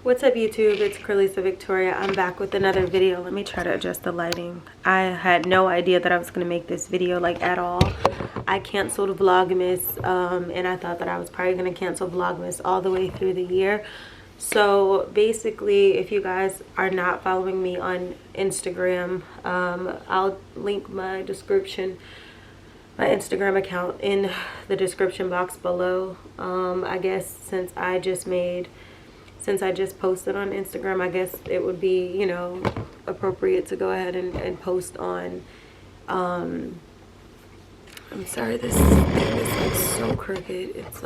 What's up YouTube? It's Carlisa Victoria. I'm back with another video. Let me try to adjust the lighting. I had no idea that I was going to make this video like at all. I canceled Vlogmas and I thought that I was probably going to cancel Vlogmas all the way through the year. So basically, if you guys are not following me on Instagram, I'll link my description, my Instagram account in the description box below. I guess since I just posted on Instagram, I guess it would be, you know, appropriate to go ahead and post on, I'm sorry, this is like so crooked. It's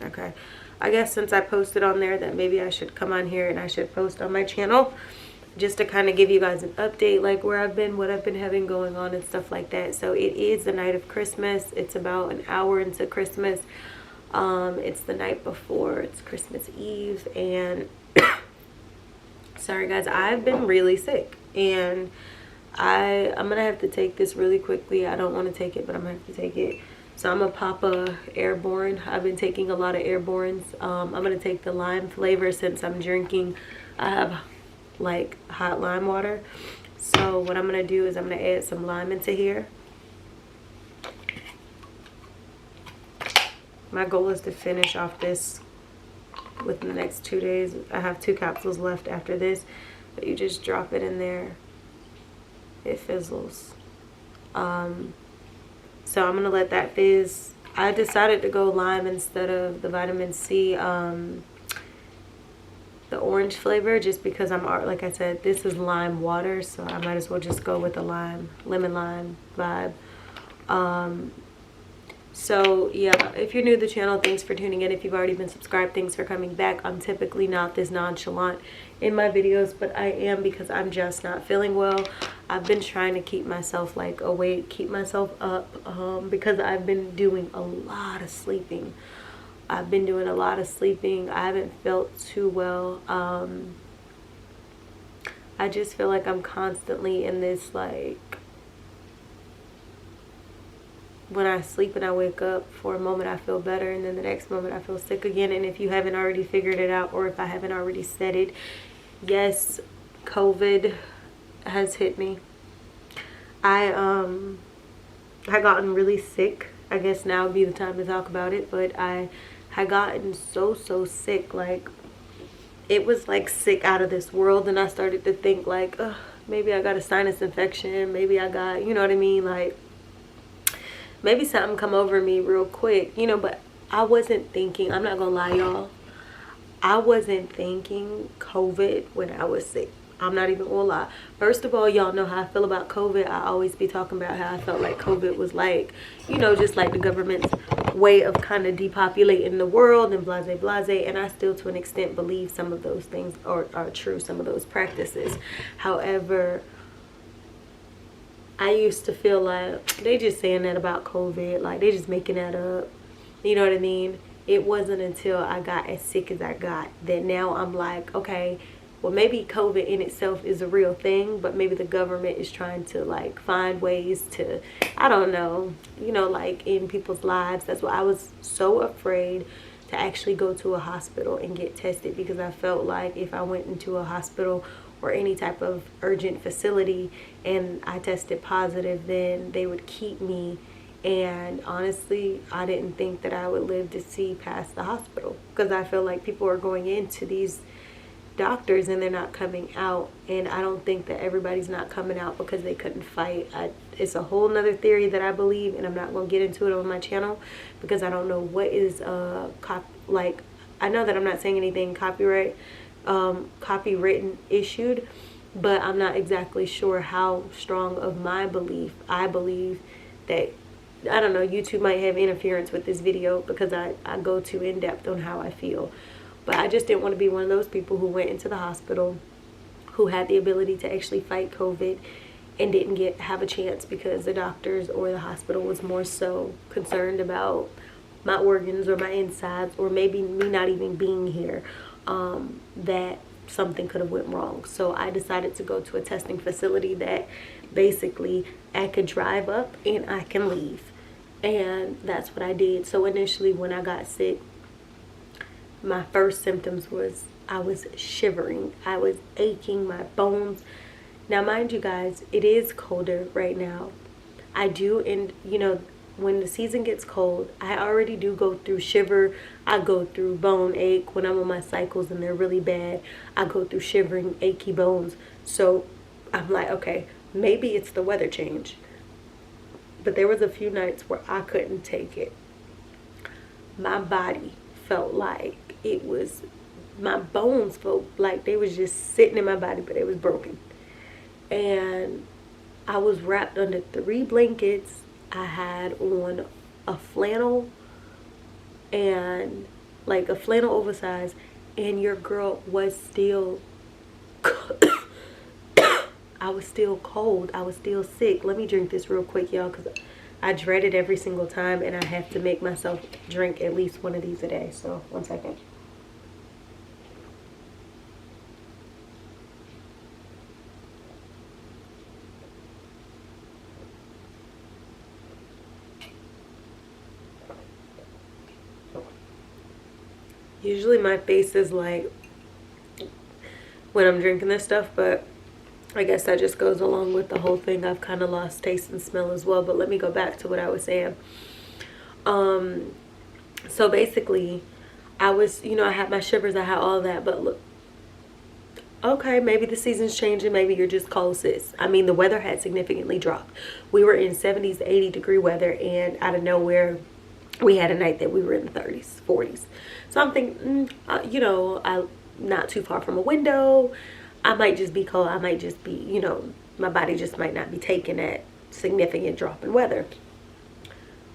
okay. I guess since I posted on there that maybe I should come on here and I should post on my channel just to kind of give you guys an update, like where I've been, what I've been having going on and stuff like that. So it is the night of Christmas. It's about an hour into Christmas. It's the night before, it's Christmas Eve, and sorry guys, I've been really sick, and I'm gonna have to take this really quickly. I don't want to take it, but I'm gonna have to take it. So I'm gonna pop a airborne. I've been taking a lot of airbornes. I'm gonna take the lime flavor since I'm drinking, I have like hot lime water. So what I'm gonna do is I'm gonna add some lime into here. My goal is to finish off this within the next 2 days. I have 2 capsules left after this, but you just drop it in there. It fizzles. So I'm gonna let that fizz. I decided to go lime instead of the vitamin C, the orange flavor, just because like I said, this is lime water, so I might as well just go with the lemon lime vibe. So yeah, if you're new to the channel, thanks for tuning in. If you've already been subscribed, thanks for coming back. I'm typically not this nonchalant in my videos, but I am because I'm just not feeling well. I've been trying to keep myself like awake, keep myself up, because I've been doing a lot of sleeping. I haven't felt too well. I just feel like I'm constantly in this, like, when I sleep and I wake up, for a moment I feel better, and then the next moment I feel sick again. And if you haven't already figured it out, or if I haven't already said it, yes, COVID has hit me. I gotten really sick. I guess now would be the time to talk about it, but I had gotten so sick, like it was like sick out of this world. And I started to think like, maybe I got a sinus infection, maybe I got, you know what I mean, like maybe something come over me real quick, you know. But I wasn't thinking, I'm not gonna lie y'all, I wasn't thinking COVID when I was sick. I'm not even gonna lie. First of all, y'all know how I feel about COVID. I always be talking about how I felt like COVID was like, you know, just like the government's way of kind of depopulating the world and blase. And I still to an extent believe some of those things are true, some of those practices. However, I used to feel like they just saying that about COVID, like they just making that up, you know what I mean? It wasn't until I got as sick as I got that now I'm like, okay, well maybe COVID in itself is a real thing, but maybe the government is trying to like find ways to, I don't know, you know, like in people's lives. That's why I was so afraid to actually go to a hospital and get tested, because I felt like if I went into a hospital or any type of urgent facility and I tested positive, then they would keep me. And honestly, I didn't think that I would live to see past the hospital, because I feel like people are going into these doctors and they're not coming out. And I don't think that everybody's not coming out because they couldn't fight. It's a whole nother theory that I believe, and I'm not going to get into it on my channel because I don't know what is like, I know that I'm not saying anything copywritten issued, but I'm not exactly sure how strong of my belief. I believe that, I don't know, YouTube might have interference with this video because I go too in depth on how I feel. But I just didn't want to be one of those people who went into the hospital, who had the ability to actually fight COVID and didn't have a chance because the doctors or the hospital was more so concerned about my organs or my insides, or maybe me not even being here, that something could have went wrong. So I decided to go to a testing facility that basically I could drive up and I can leave. And that's what I did. So initially when I got sick, my first symptoms was I was shivering. I was aching, my bones. Now, mind you guys, it is colder right now. I do, and you know, when the season gets cold, I already do go through shiver. I go through bone ache when I'm on my cycles and they're really bad. I go through shivering, achy bones. So I'm like, okay, maybe it's the weather change. But there was a few nights where I couldn't take it. My body felt like it was, my bones felt like they was just sitting in my body, but it was broken. And I was wrapped under 3 blankets. I had on a flannel, and like a flannel oversized, and your girl was still I was still cold. I was still sick. Let me drink this real quick, y'all, because I dread it every single time, and I have to make myself drink at least one of these a day. So, one second. Usually my face is like when I'm drinking this stuff, but I guess that just goes along with the whole thing. I've kind of lost taste and smell as well. But let me go back to what I was saying. So basically, I was, you know, I had my shivers, I had all that. But look, okay, maybe the season's changing. Maybe you're just cold, sis. I mean, the weather had significantly dropped. We were in 70s, 80-degree weather, and out of nowhere, we had a night that we were in the 30s, 40s. So I'm thinking, you know, I'm not too far from a window. I might just be cold. I might just be, you know, my body just might not be taking that significant drop in weather.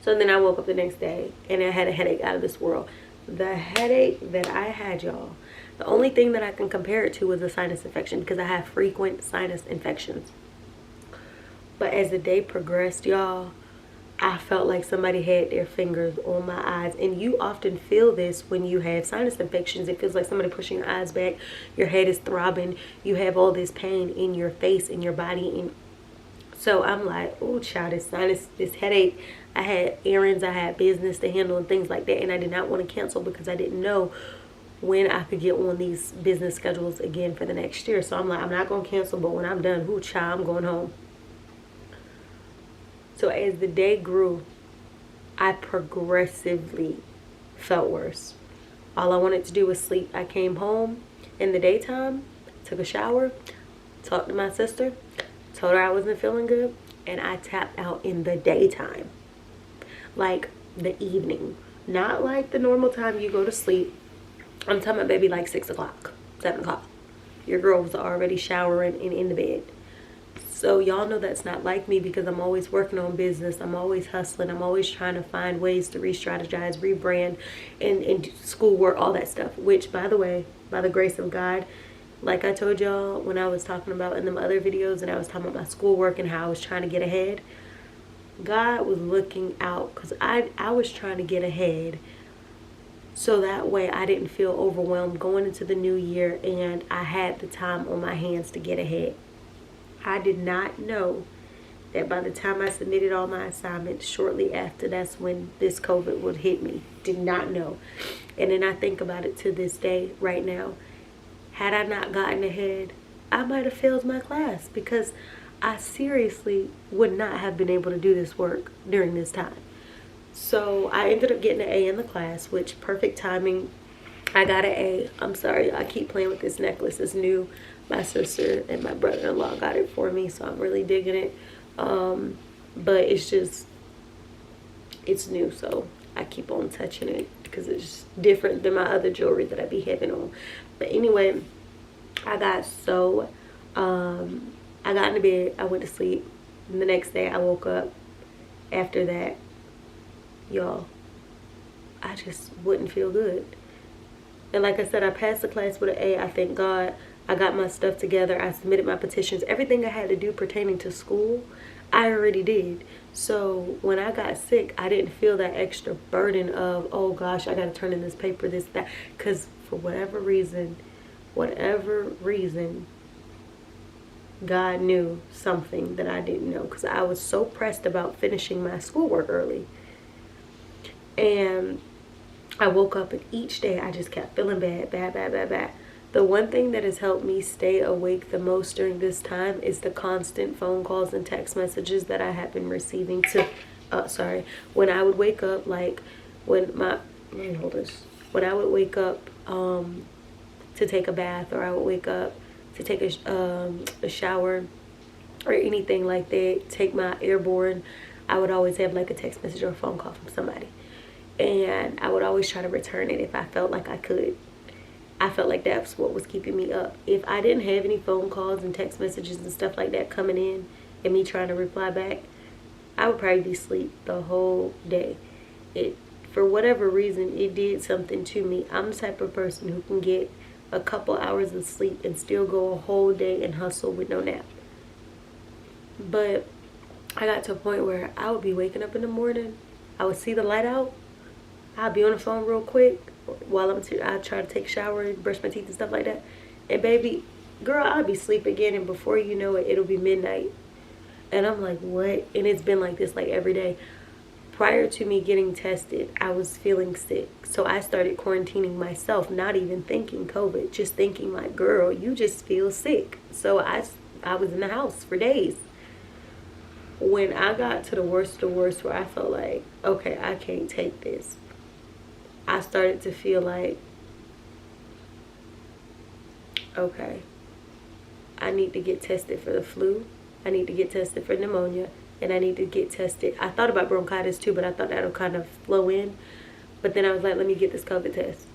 So then I woke up the next day and I had a headache out of this world. The headache that I had, y'all, the only thing that I can compare it to was a sinus infection, because I have frequent sinus infections. But as the day progressed, y'all, I felt like somebody had their fingers on my eyes. And you often feel this when you have sinus infections. It feels like somebody pushing your eyes back. Your head is throbbing. You have all this pain in your face, in your body. And so I'm like, oh, child, this sinus, this headache. I had errands, I had business to handle and things like that. And I did not want to cancel because I didn't know when I could get on these business schedules again for the next year. So I'm like, I'm not going to cancel. But when I'm done, oh, child, I'm going home. So as the day grew, I progressively felt worse. All I wanted to do was sleep. I came home in the daytime, took a shower, talked to my sister, told her I wasn't feeling good, and I tapped out in the daytime. Like the evening. Not like the normal time you go to sleep. I'm talking about maybe like 6 o'clock, 7 o'clock. Your girl was already showering and in the bed. So y'all know that's not like me, because I'm always working on business. I'm always hustling. I'm always trying to find ways to re-strategize, rebrand, and schoolwork, all that stuff. Which, by the way, by the grace of God, like I told y'all when I was talking about in them other videos, and I was talking about my schoolwork and how I was trying to get ahead, God was looking out, because I was trying to get ahead. So that way I didn't feel overwhelmed going into the new year, and I had the time on my hands to get ahead. I did not know that by the time I submitted all my assignments, shortly after, that's when this COVID would hit me. Did not know. And then I think about it to this day, right now. Had I not gotten ahead, I might have failed my class, because I seriously would not have been able to do this work during this time. So I ended up getting an A in the class, which perfect timing. I got an A. I'm sorry, I keep playing with this necklace. It's new. My sister and my brother-in-law got it for me, so I'm really digging it. But it's just, it's new, so I keep on touching it because it's different than my other jewelry that I be having on. But anyway, I got so, I got into bed, I went to sleep, and the next day I woke up. After that, y'all, I just wouldn't feel good. And like I said, I passed the class with an A. I thank God. I got my stuff together. I submitted my petitions. Everything I had to do pertaining to school, I already did. So when I got sick, I didn't feel that extra burden of, oh gosh, I got to turn in this paper, this, that. Because for whatever reason, God knew something that I didn't know. Because I was so pressed about finishing my schoolwork early. And I woke up, and each day I just kept feeling bad. The one thing that has helped me stay awake the most during this time is the constant phone calls and text messages that I have been receiving to, when I would wake up, like when my, let me hold this. When I would wake up to take a bath, or I would wake up to take a shower or anything like that, take my airborne, I would always have like a text message or a phone call from somebody. And I would always try to return it if I felt like I could. I felt like that's what was keeping me up. If I didn't have any phone calls and text messages and stuff like that coming in and me trying to reply back, I would probably be asleep the whole day. For whatever reason, it did something to me. I'm the type of person who can get a couple hours of sleep and still go a whole day and hustle with no nap. But I got to a point where I would be waking up in the morning, I would see the light out, I'd be on the phone real quick while I try to take a shower and brush my teeth and stuff like that. And baby, girl, I'll be asleep again, and before you know it, it'll be midnight. And I'm like, what? And it's been like this like every day. Prior to me getting tested, I was feeling sick. So I started quarantining myself, not even thinking COVID, just thinking like, girl, you just feel sick. So I was in the house for days. When I got to the worst where I felt like, okay, I can't take this, I started to feel like, okay, I need to get tested for the flu, I need to get tested for pneumonia, and I need to get tested. I thought about bronchitis too, but I thought that'll kind of flow in. But then I was like, let me get this COVID test.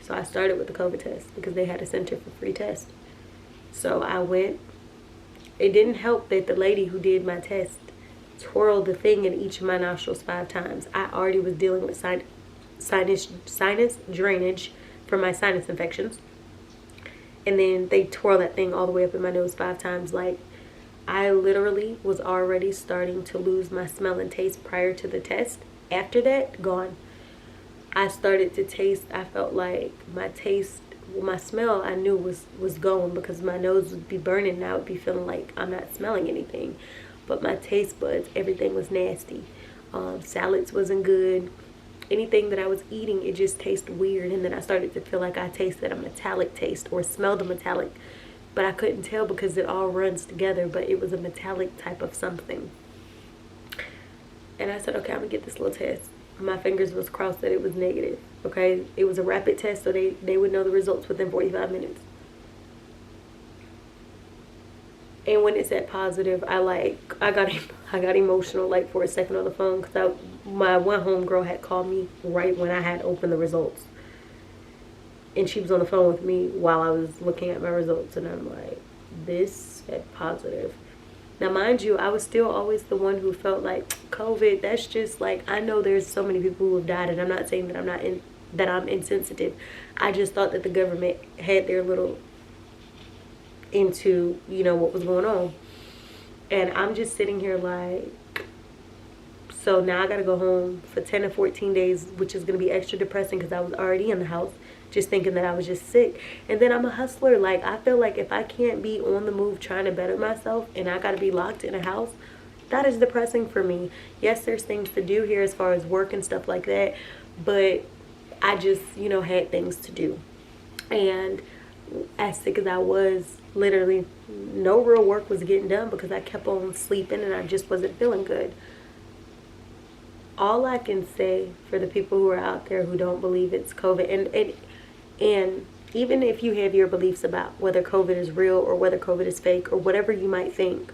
So I started with the COVID test because they had a center for free tests. So I went. It didn't help that the lady who did my test twirled the thing in each of my nostrils 5 times. I already was dealing with sinus drainage from my sinus infections. And then they twirl that thing all the way up in my nose 5 times. Like, I literally was already starting to lose my smell and taste prior to the test. After that, gone. I started to taste, I felt like my taste, my smell I knew was going because my nose would be burning and I would be feeling like I'm not smelling anything. But my taste buds, everything was nasty. Salads wasn't good. Anything that I was eating, it just tasted weird. And then I started to feel like I tasted a metallic taste or smelled a metallic. But I couldn't tell because it all runs together. But it was a metallic type of something. And I said, okay, I'm going to get this little test. My fingers was crossed that it was negative. Okay, it was a rapid test, so they would know the results within 45 minutes. And when it said positive, I got emotional like for a second on the phone because my one homegirl had called me right when I had opened the results, and she was on the phone with me while I was looking at my results, and I'm like, this said positive. Now, mind you, I was still always the one who felt like COVID, that's just like, I know there's so many people who have died, and I'm not saying that I'm insensitive. I just thought that the government had their little into, what was going on. And I'm just sitting here like, so now I got to go home for 10 to 14 days, which is going to be extra depressing because I was already in the house just thinking that I was just sick. And then I'm a hustler. Like, I feel like if I can't be on the move trying to better myself and I got to be locked in a house, that is depressing for me. Yes, there's things to do here as far as work and stuff like that, but I just, had things to do. And as sick as I was, literally no real work was getting done because I kept on sleeping and I just wasn't feeling good. All I can say for the people who are out there who don't believe it's COVID, and even if you have your beliefs about whether COVID is real or whether COVID is fake or whatever you might think,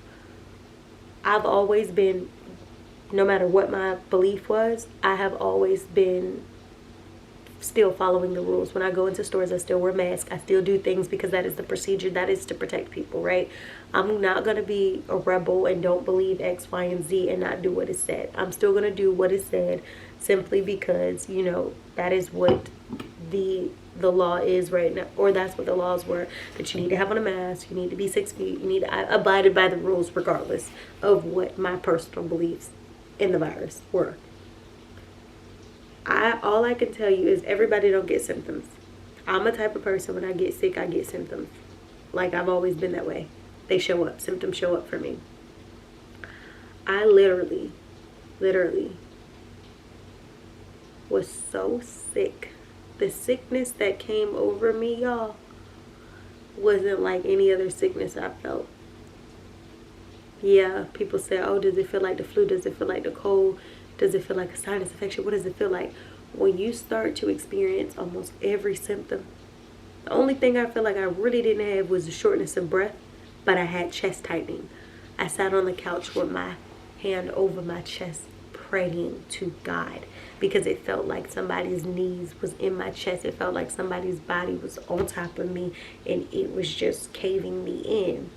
I've always been, no matter what my belief was, I have always been still following the rules. When I go into stores, I still wear masks. I still do things because that is the procedure. That is to protect people, right? I'm not going to be a rebel and don't believe X, Y, and Z and not do what is said. I'm still going to do what is said simply because, that is what the law is right now, or that's what the laws were, that you need to have on a mask, you need to be 6 feet, you need to abide by the rules regardless of what my personal beliefs in the virus were. All I can tell you is everybody don't get symptoms. I'm a type of person, when I get sick, I get symptoms. Like, I've always been that way. They show up. Symptoms show up for me. I literally was so sick. The sickness that came over me, y'all, wasn't like any other sickness I felt. Yeah, people say, oh, does it feel like the flu? Does it feel like the cold? Does it feel like a sinus infection? What does it feel like? When you start to experience almost every symptom, the only thing I feel like I really didn't have was the shortness of breath, but I had chest tightening. I sat on the couch with my hand over my chest, praying to God, because it felt like somebody's knees was in my chest. It felt like somebody's body was on top of me, and it was just caving me in.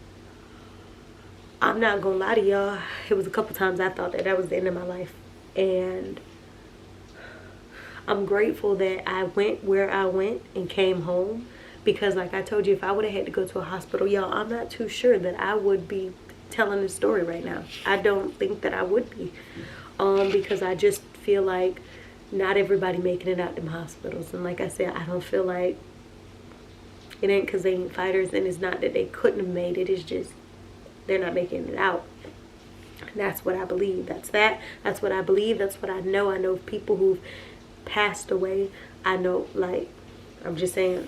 I'm not gonna lie to y'all, it was a couple times I thought that was the end of my life. And I'm grateful that I went where I went and came home, because like I told you, if I would have had to go to a hospital, y'all, I'm not too sure that I would be telling this story right now. I don't think that I would be, because I just feel like not everybody making it out them hospitals. And like I said, I don't feel like it ain't because they ain't fighters, and it's not that they couldn't have made it, it's just they're not making it out. And that's what I believe. That's what I believe. That's what I know. I know people who've passed away. I know, like, I'm just saying.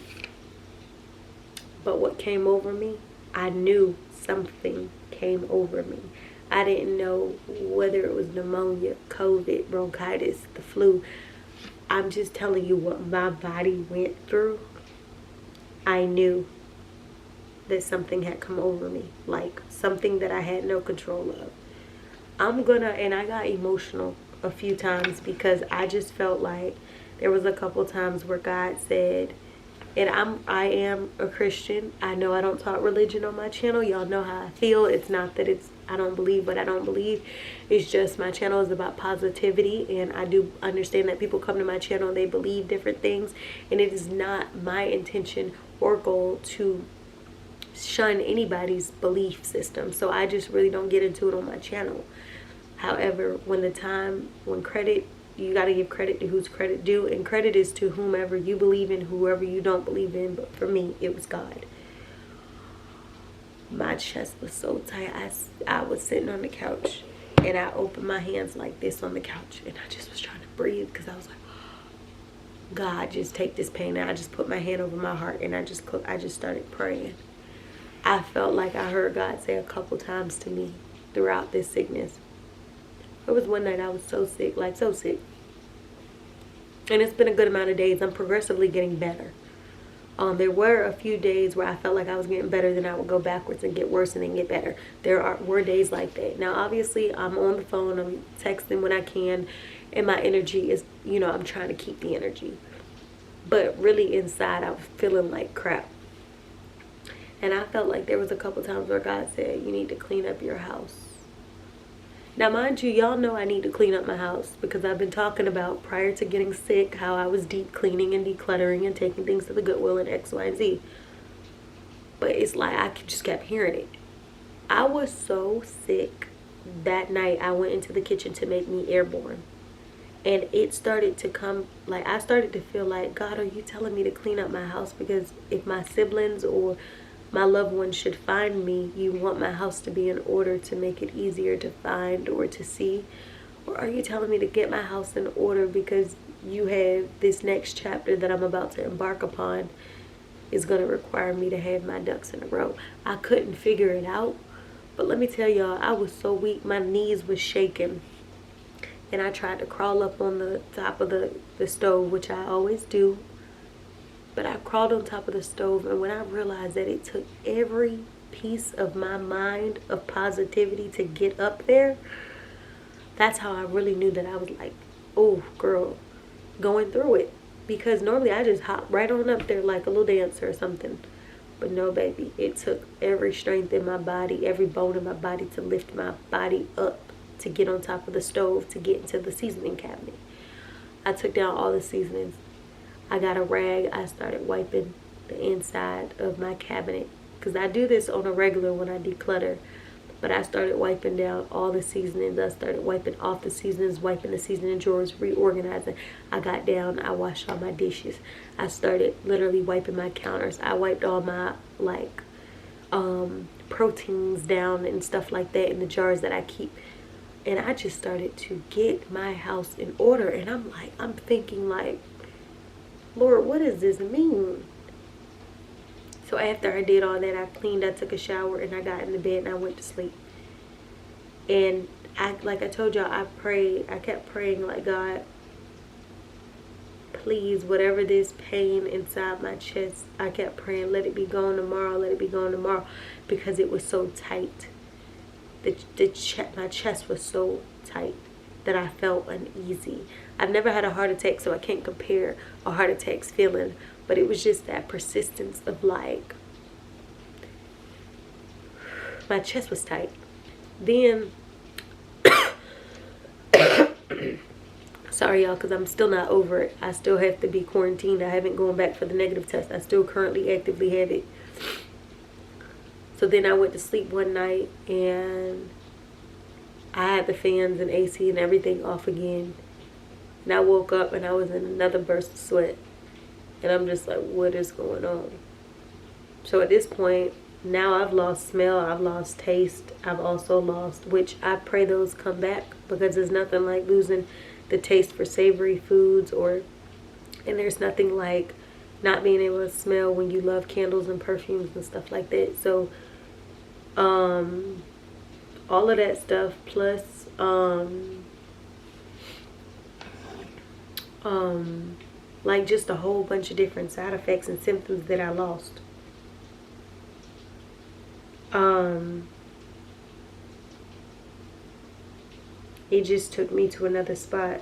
But what came over me, I knew something came over me. I didn't know whether it was pneumonia, COVID, bronchitis, the flu. I'm just telling you what my body went through. I knew that something had come over me, like something that I had no control of. And I got emotional a few times, because I just felt like there was a couple times where God said, and I am a Christian. I know I don't talk religion on my channel. Y'all know how I feel. It's not that I don't believe what I don't believe. It's just my channel is about positivity, and I do understand that people come to my channel and they believe different things, and it is not my intention or goal to shun anybody's belief system. So I just really don't get into it on my channel. However, when credit, you got to give credit to who's credit due, and credit is to whomever you believe in, whoever you don't believe in. But for me, it was God. My chest was so tight. I was sitting on the couch, and I opened my hands like this on the couch, and I just was trying to breathe, because I was like, God, just take this pain. And I just put my hand over my heart, and I just started praying. I felt like I heard God say a couple times to me throughout this sickness. It was one night I was so sick, like so sick. And it's been a good amount of days. I'm progressively getting better. There were a few days where I felt like I was getting better, then I would go backwards and get worse and then get better. Were days like that. Now, obviously, I'm on the phone, I'm texting when I can, and my energy is, I'm trying to keep the energy. But really inside, I was feeling like crap. And I felt like there was a couple times where God said, you need to clean up your house. Now, mind you, y'all know I need to clean up my house, because I've been talking about, prior to getting sick, how I was deep cleaning and decluttering and taking things to the Goodwill and X, Y, and Z. But it's like I just kept hearing it. I was so sick that night, I went into the kitchen to make me airborne. And it started to come, like, I started to feel like, God, are you telling me to clean up my house? Because if my siblings or my loved ones should find me, you want my house to be in order to make it easier to find or to see? Or are you telling me to get my house in order because you have this next chapter that I'm about to embark upon is going to require me to have my ducks in a row? I couldn't figure it out. But let me tell y'all, I was so weak. My knees was shaking. And I tried to crawl up on the top of the stove, which I always do. But I crawled on top of the stove, and when I realized that it took every piece of my mind of positivity to get up there, that's how I really knew that I was like, oh, girl, going through it. Because normally I just hop right on up there like a little dancer or something. But no, baby, it took every strength in my body, every bone in my body to lift my body up, to get on top of the stove, to get into the seasoning cabinet. I took down all the seasonings. I got a rag. I started wiping the inside of my cabinet, because I do this on a regular when I declutter. But I started wiping down all the seasonings. I started wiping off the seasonings, wiping the seasoning drawers, reorganizing. I got down. I washed all my dishes. I started literally wiping my counters. I wiped all my proteins down and stuff like that in the jars that I keep. And I just started to get my house in order. And I'm thinking like, Lord, what does this mean? So after I did all that, I cleaned, I took a shower, and I got in the bed and I went to sleep. And like I told y'all, I prayed. I kept praying like, God, please, whatever this pain inside my chest, I kept praying, let it be gone tomorrow, let it be gone tomorrow, because it was so tight. My chest was so tight that I felt uneasy. I've never had a heart attack, so I can't compare a heart attack's feeling, but it was just that persistence of like, my chest was tight. Then sorry y'all, because I'm still not over it. I still have to be quarantined. I haven't gone back for the negative test. I still currently actively have it. So then I went to sleep one night and I had the fans and AC and everything off again. And I woke up and I was in another burst of sweat. And I'm just like, what is going on? So at this point, now I've lost smell, I've lost taste, I've also lost, which I pray those come back, because there's nothing like losing the taste for savory foods, and there's nothing like not being able to smell when you love candles and perfumes and stuff like that. So all of that stuff, plus like just a whole bunch of different side effects and symptoms that I lost. It just took me to another spot.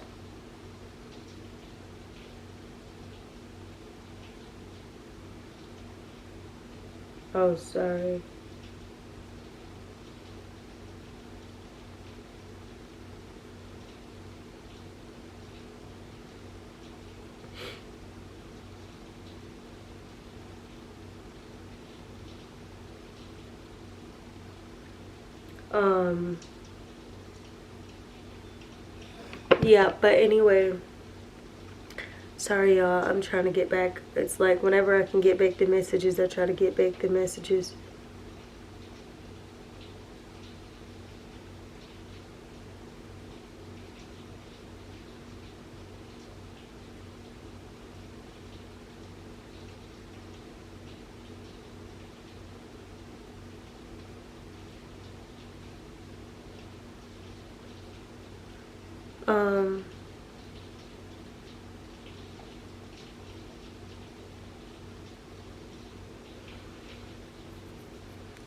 Oh, sorry. Yeah, but anyway, sorry y'all, I'm trying to get back. It's like whenever I can get back the messages, I try to get back the messages.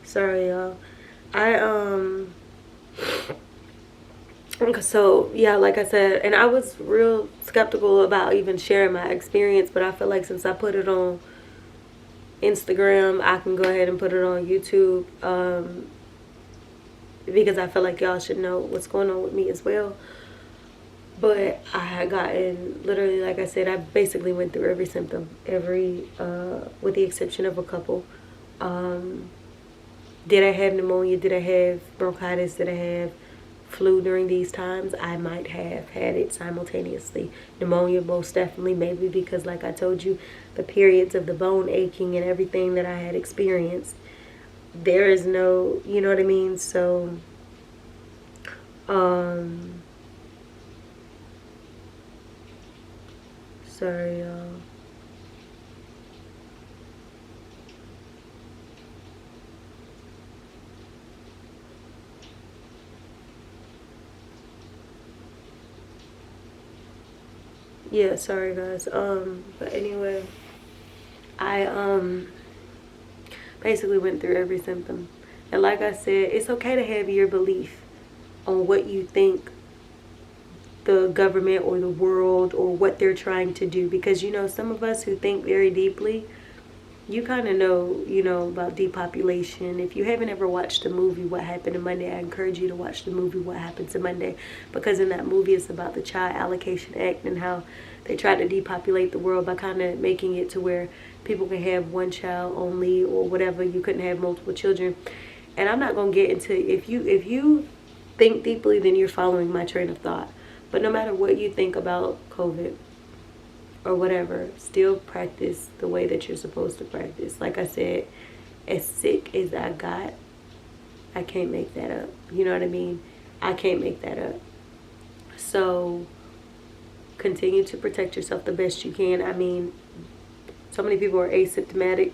Sorry y'all. So yeah, like I said, and I was real skeptical about even sharing my experience, but I feel like since I put it on Instagram, I can go ahead and put it on YouTube, because I feel like y'all should know what's going on with me as well. But I had gotten, literally, like I said, I basically went through every symptom, with the exception of a couple. Did I have pneumonia? Did I have bronchitis? Did I have flu during these times? I might have had it simultaneously. Pneumonia, most definitely, maybe because, like I told you, the periods of the bone aching and everything that I had experienced, there is no, you know what I mean? So, sorry, y'all. Yeah, sorry guys. But anyway, I basically went through every symptom. And like I said, it's okay to have your belief on what you think the government or the world or what they're trying to do, because you know, some of us who think very deeply, you kind of know, you know, about depopulation. If you haven't ever watched the movie What Happened to Monday, I encourage you to watch the movie What Happened to Monday, because in that movie it's about the Child Allocation Act and how they tried to depopulate the world by kind of making it to where people can have one child only or whatever. You couldn't have multiple children. And I'm not going to get into, if you think deeply, then you're following my train of thought. But no matter what you think about COVID or whatever, still practice the way that you're supposed to practice. Like I said, as sick as I got, I can't make that up. You know what I mean? I can't make that up. So continue to protect yourself the best you can. I mean, so many people are asymptomatic.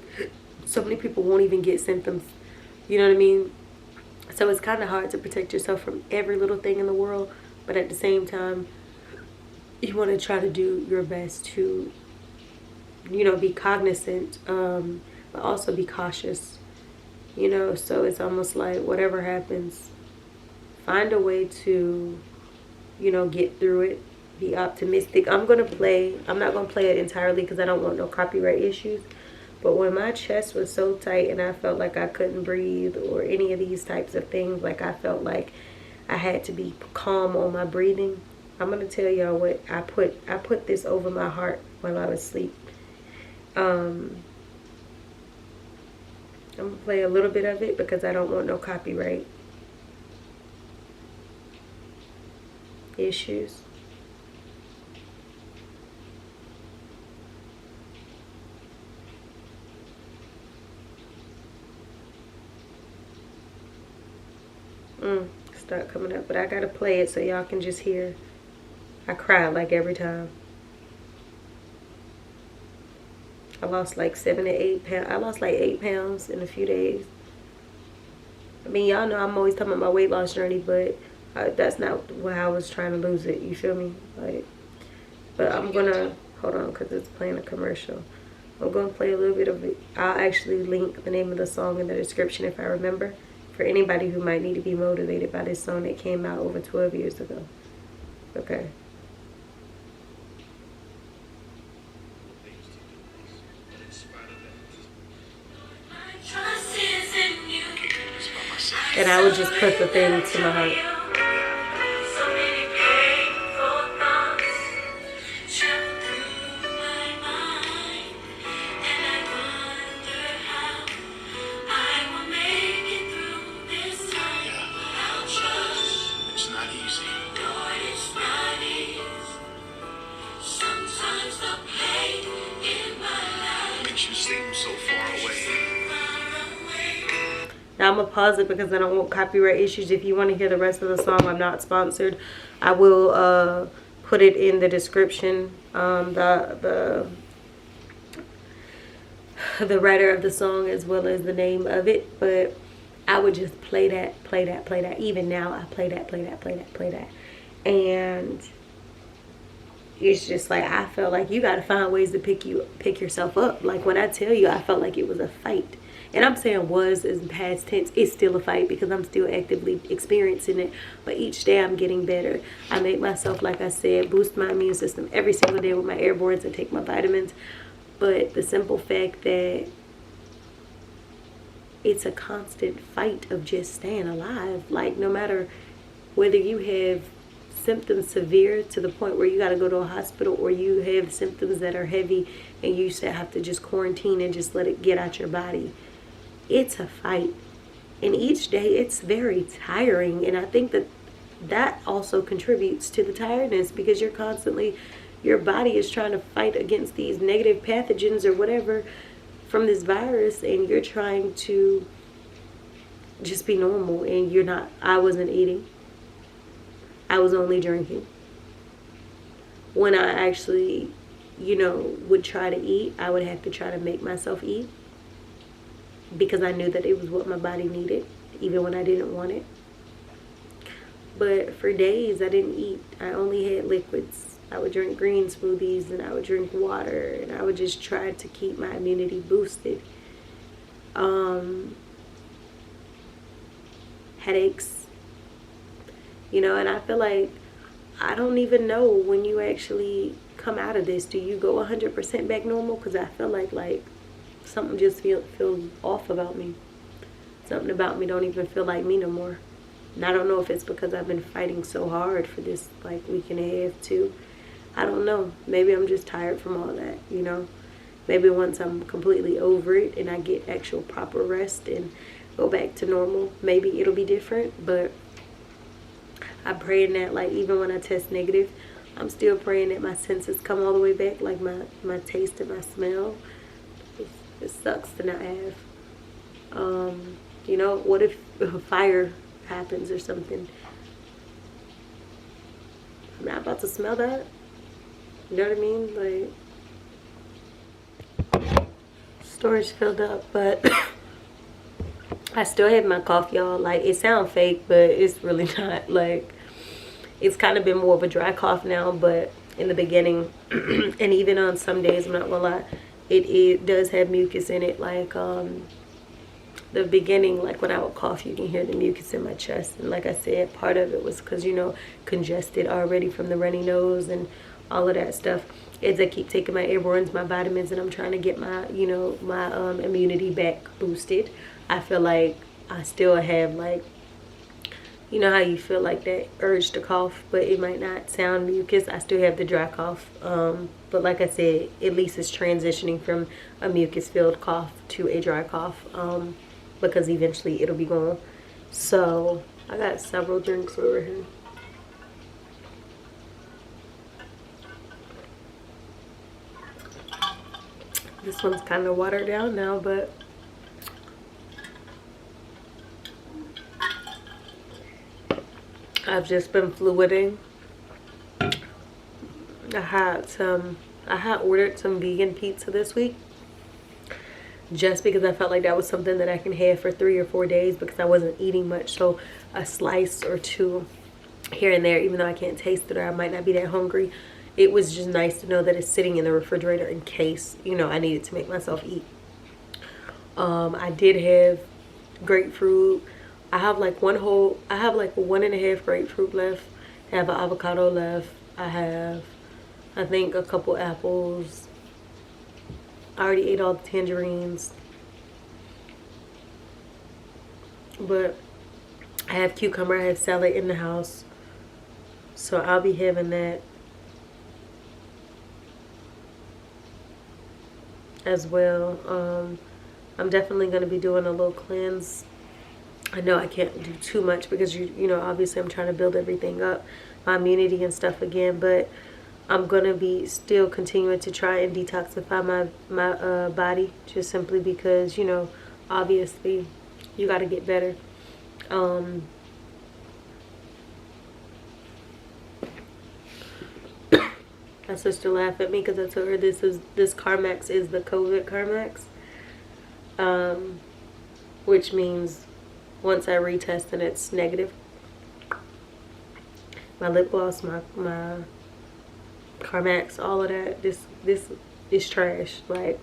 So many people won't even get symptoms. You know what I mean? So it's kind of hard to protect yourself from every little thing in the world. But at the same time, you want to try to do your best to, you know, be cognizant, but also be cautious. You know, so it's almost like whatever happens, find a way to, you know, get through it. Be optimistic. I'm not going to play it entirely because I don't want no copyright issues. But when my chest was so tight and I felt like I couldn't breathe or any of these types of things, like I felt like I had to be calm on my breathing, I'm going to tell y'all what I put this over my heart while I was asleep. I'm going to play a little bit of it because I don't want no copyright issues. Start coming up, but I gotta play it so y'all can just hear. I cry like every time. I lost like 7 to 8 pounds. I lost like 8 pounds in a few days. I mean, y'all know I'm always talking about my weight loss journey, but that's not how I was trying to lose it. You feel me? Like, but I'm gonna hold on because it's playing a commercial. I'm gonna play a little bit of it. I'll actually link the name of the song in the description if I remember, for anybody who might need to be motivated by this song that came out over 12 years ago. Okay. And I would just put the thing to my heart. Now I'm going to pause it because I don't want copyright issues. If you want to hear the rest of the song, I'm not sponsored. I will put it in the description. The writer of the song as well as the name of it. But I would just play that. Even now I play that. And it's just like I felt like you got to find ways to pick yourself up. Like when I tell you, I felt like it was a fight. And I'm saying was as past tense. It's still a fight because I'm still actively experiencing it. But each day I'm getting better. I make myself, like I said, boost my immune system every single day with my airborns and take my vitamins. But the simple fact that it's a constant fight of just staying alive. Like no matter whether you have symptoms severe to the point where you got to go to a hospital or you have symptoms that are heavy and you have to just quarantine and just let it get out your body. It's a fight, and each day it's very tiring, and I think that also contributes to the tiredness because your body is trying to fight against these negative pathogens or whatever from this virus, and you're trying to just be normal, and you're not. I wasn't eating. I was only drinking. When I actually, would try to eat, I would have to try to make myself eat, because I knew that it was what my body needed, even when I didn't want it. But for days, I didn't eat. I only had liquids. I would drink green smoothies, and I would drink water, and I would just try to keep my immunity boosted. Headaches. And I feel like I don't even know when you actually come out of this. Do you go 100% back normal? Because I feel like something just feels off about me. Something about me don't even feel like me no more. And I don't know if it's because I've been fighting so hard for this week and a half too. I don't know. Maybe I'm just tired from all that, Maybe once I'm completely over it and I get actual proper rest and go back to normal, maybe it'll be different. But I'm praying that even when I test negative, I'm still praying that my senses come all the way back, like my taste and my smell. It sucks to not have. What if a fire happens or something? I'm not about to smell that. You know what I mean? storage filled up, but I still have my cough, y'all. Like, it sounds fake, but it's really not. Like, it's kind of been more of a dry cough now, but in the beginning and even on some days, I'm not gonna lie, it does have mucus in it. Like, the beginning, like when I would cough, you can hear the mucus in my chest. And like I said, part of it was because, you know, congested already from the runny nose and all of that stuff. As I keep taking my airbornes, my vitamins, and I'm trying to get my, you know, my immunity back boosted, I feel like I still have, like, you know how you feel like that urge to cough, but it might not sound mucus. I still have the dry cough. But like I said, at least it's transitioning from a mucus-filled cough to a dry cough, because eventually it'll be gone. So I got several drinks over here. This one's kind of watered down now, but I've just been fluiding. I had ordered some vegan pizza this week just because I felt like that was something that I can have for 3 or 4 days because I wasn't eating much. So a slice or two here and there, even though I can't taste it or I might not be that hungry, it was just nice to know that it's sitting in the refrigerator in case, you know, I needed to make myself eat. I did have grapefruit. I have like 1.5 grapefruit left. I have an avocado left. I have, I think, a couple apples. I already ate all the tangerines. But I have cucumber. I have salad in the house. So I'll be having that as well. I'm definitely going to be doing a little cleanse. I know I can't do too much because, you know, obviously I'm trying to build everything up, my immunity and stuff again, but I'm going to be still continuing to try and detoxify my body, just simply because, you know, obviously you got to get better. My sister laughed at me because I told her this Carmex is the COVID Carmex, which means once I retest and it's negative. My lip gloss, my Carmex, all of that, this is trash. Like,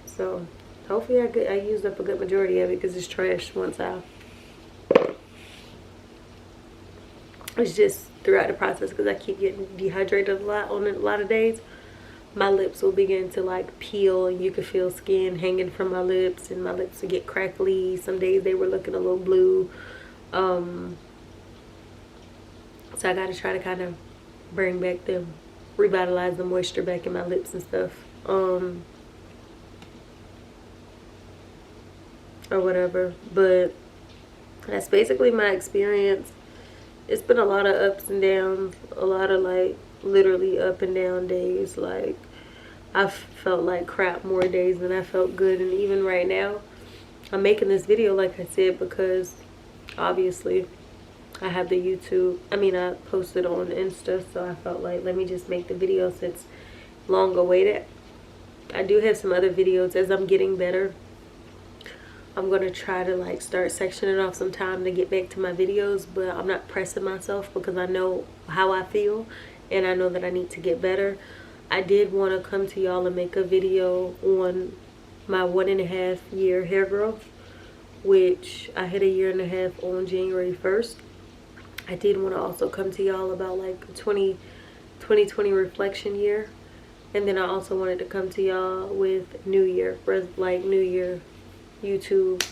so hopefully I used up a good majority of it because it's trash once it's just throughout the process, because I keep getting dehydrated a lot on a lot of days. My lips will begin to like peel and you can feel skin hanging from my lips and my lips will get crackly. Some days they were looking a little blue. So I got to try to kind of revitalize the moisture back in my lips and stuff. Or whatever. But that's basically my experience. It's been a lot of ups and downs, a lot of like literally up and down days. Like, I've felt like crap more days than I felt good. And even right now, I'm making this video, like I said, because obviously I have the YouTube, I posted on Insta, so I felt like, let me just make the video since long awaited. I do have some other videos as I'm getting better. I'm going to try to like start sectioning off some time to get back to my videos, but I'm not pressing myself because I know how I feel and I know that I need to get better. I did want to come to y'all and make a video on my 1.5 year hair growth, which I hit 1.5 years on January 1st. I did want to also come to y'all about like 2020 reflection year, and then I also wanted to come to y'all with New Year YouTube,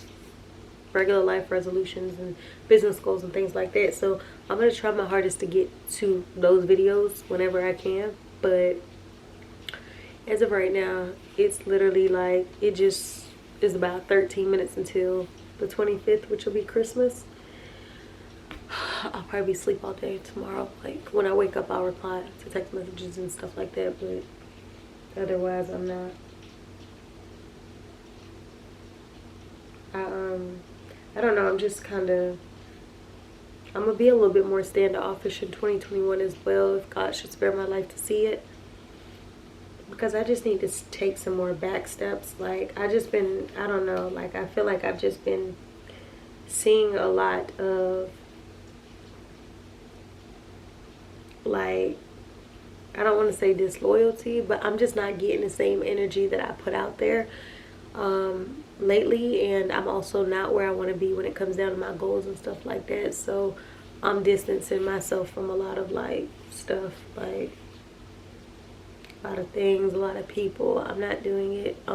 regular life resolutions and business goals and things like that. So I'm going to try my hardest to get to those videos whenever I can, but as of right now, it's literally like, it just is about 13 minutes until the 25th, which will be Christmas. I'll probably sleep all day tomorrow. Like, when I wake up, I'll reply to text messages and stuff like that, but otherwise I'm not. I don't know, I'm just kind of, I'm going to be a little bit more standoffish in 2021 as well, if God should spare my life to see it. because I just need to take some more back steps. Like, I don't know, like, I feel like I've just been seeing a lot of, like, I don't want to say disloyalty, but I'm just not getting the same energy that I put out there lately. And I'm also not where I want to be when it comes down to my goals and stuff like that. So I'm distancing myself from a lot of, like, stuff, like a lot of things, a lot of people. I'm not doing it. I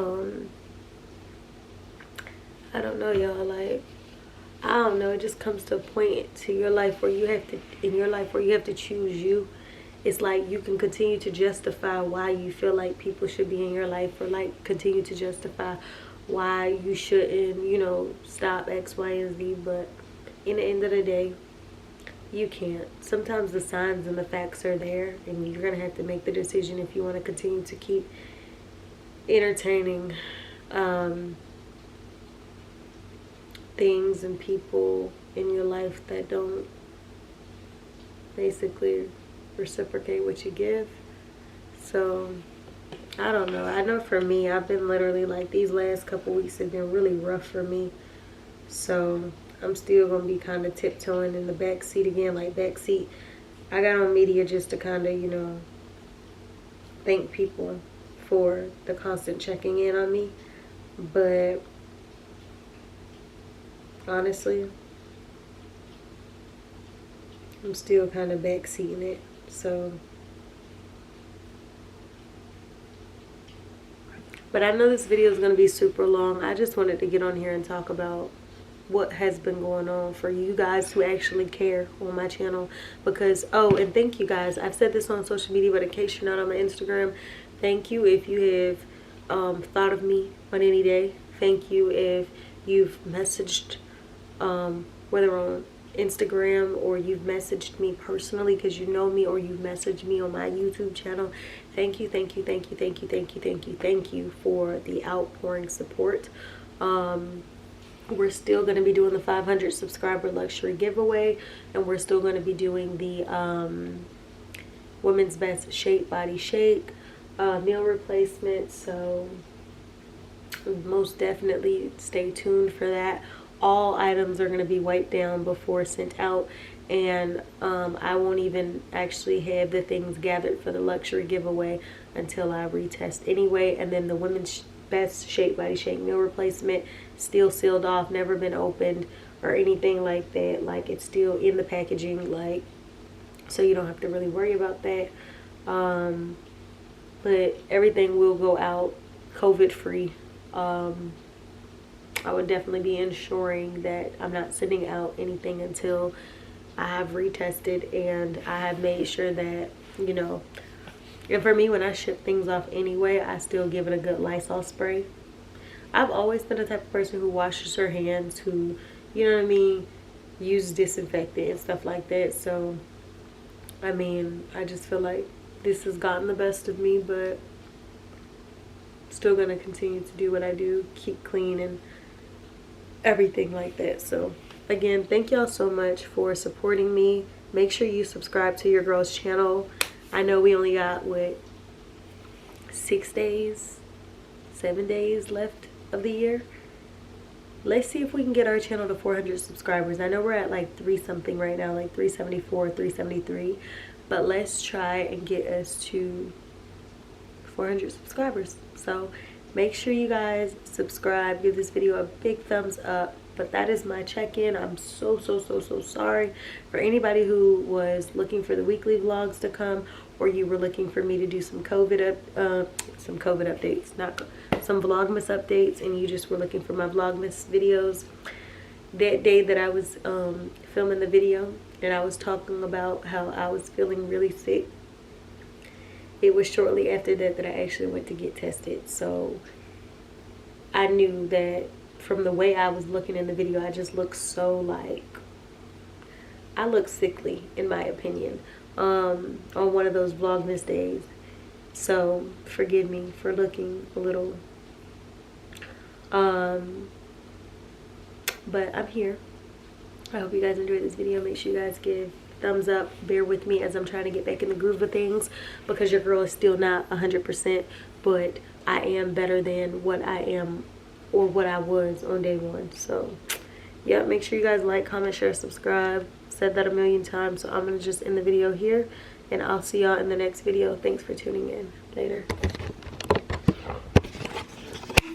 don't know, y'all, like, I don't know, it just comes to a point to your life where you have to, in your life where you have to choose you. It's like you can continue to justify why you feel like people should be in your life, or like continue to justify why you shouldn't, you know, stop X, Y, and Z. But in the end of the day, you can't. Sometimes the signs and the facts are there, and you're going to have to make the decision if you want to continue to keep entertaining things and people in your life that don't basically reciprocate what you give. So I don't know. I know for me, I've been literally, like, these last couple weeks have been really rough for me. So I'm still gonna be kind of tiptoeing in the back seat again. Like, back seat, I got on media just to kind of, you know, thank people for the constant checking in on me. But honestly, I'm still kind of backseating it. So, but I know this video is going to be super long. I just wanted to get on here and talk about what has been going on for you guys who actually care on my channel. Because, oh, and thank you guys. I've said this on social media, but in case you're not on my Instagram, thank you if you have thought of me on any day. Thank you if you've messaged, whether on Instagram or you've messaged me personally because you know me, or you've messaged me on my YouTube channel. Thank you, thank you, thank you, thank you, thank you, thank you, thank you for the outpouring support. We're still going to be doing the 500 subscriber luxury giveaway, and we're still going to be doing the women's best shape body shake meal replacement. So most definitely stay tuned for that. All items are going to be wiped down before sent out, and I won't even actually have the things gathered for the luxury giveaway until I retest anyway. And then the women's best shape body shake meal replacement, still sealed off, never been opened or anything like that. Like, it's still in the packaging, like, so you don't have to really worry about that. But everything will go out COVID free. I would definitely be ensuring that I'm not sending out anything until I have retested and I have made sure that, you know, and for me, when I ship things off anyway, I still give it a good Lysol spray. I've always been the type of person who washes her hands, who, you know what I mean, use disinfectant and stuff like that. So, I mean, I just feel like this has gotten the best of me, but still gonna continue to do what I do, keep clean and everything like that. So again, thank y'all so much for supporting me. Make sure you subscribe to your girl's channel. I know we only got, what, 6 days, 7 days left of the year. Let's see if we can get our channel to 400 subscribers. I know we're at like 3 something right now, like 374, 373, but let's try and get us to 400 subscribers. So make sure you guys subscribe, give this video a big thumbs up. But that is my check-in. I'm so sorry for anybody who was looking for the weekly vlogs to come, or you were looking for me to do some COVID updates, not some Vlogmas updates, and you just were looking for my Vlogmas videos. That day that I was filming the video and I was talking about how I was feeling really sick, it was shortly after that that I actually went to get tested. So I knew that from the way I was looking in the video, I just looked so, like, I look sickly, in my opinion, on one of those Vlogmas days. So forgive me for looking a little, but I'm here. I hope you guys enjoyed this video. Make sure you guys give thumbs up. Bear with me as I'm trying to get back in the groove of things, because your girl is still not 100%, but I am better than what I am or what I was on day one. So yeah, make sure you guys like, comment, share, subscribe. Said that a million times, so I'm gonna just end the video here, and I'll see y'all in the next video. Thanks for tuning in. Later.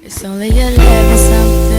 It's only 11 something.